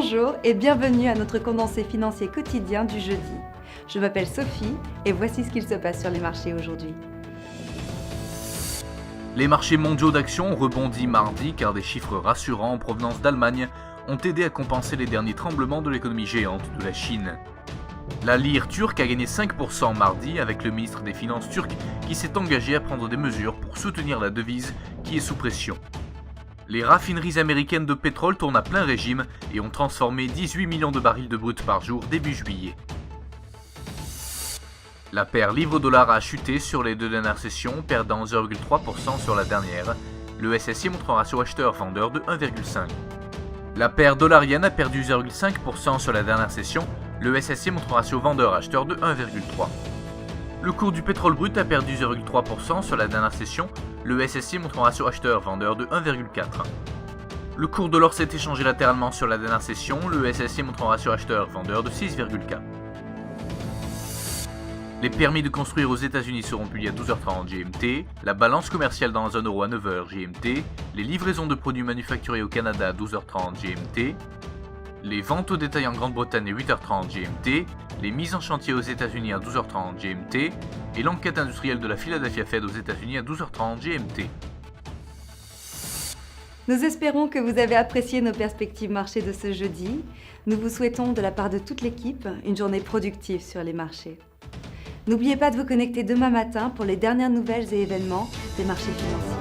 Bonjour et bienvenue à notre condensé financier quotidien du jeudi. Je m'appelle Sophie et voici ce qu'il se passe sur les marchés aujourd'hui. Les marchés mondiaux d'actions ont rebondi mardi car des chiffres rassurants en provenance d'Allemagne ont aidé à compenser les derniers tremblements de l'économie géante de la Chine. La lire turque a gagné 5% mardi avec le ministre des Finances turc qui s'est engagé à prendre des mesures pour soutenir la devise qui est sous pression. Les raffineries américaines de pétrole tournent à plein régime et ont transformé 18 millions de barils de brut par jour début juillet. La paire livre-dollar a chuté sur les deux dernières sessions, perdant 0,3% sur la dernière. Le SSI montre un ratio acheteur-vendeur de 1,5. La paire dollar-yen a perdu 0,5% sur la dernière session. Le SSI montre un ratio vendeur-acheteur de 1,3. Le cours du pétrole brut a perdu 0,3% sur la dernière session. Le SSI montre un ratio acheteur-vendeur de 1,4. Le cours de l'or s'est échangé latéralement sur la dernière session. Le SSI montre un ratio acheteur-vendeur de 6,4. Les permis de construire aux États-Unis seront publiés à 12h30 GMT, la balance commerciale dans la zone euro à 9h GMT, les livraisons de produits manufacturés au Canada à 12h30 GMT, les ventes au détail en Grande-Bretagne à 8h30 GMT, les mises en chantier aux États-Unis à 12h30 GMT et l'enquête industrielle de la Philadelphia Fed aux États-Unis à 12h30 GMT. Nous espérons que vous avez apprécié nos perspectives marché de ce jeudi. Nous vous souhaitons de la part de toute l'équipe une journée productive sur les marchés. N'oubliez pas de vous connecter demain matin pour les dernières nouvelles et événements des marchés financiers.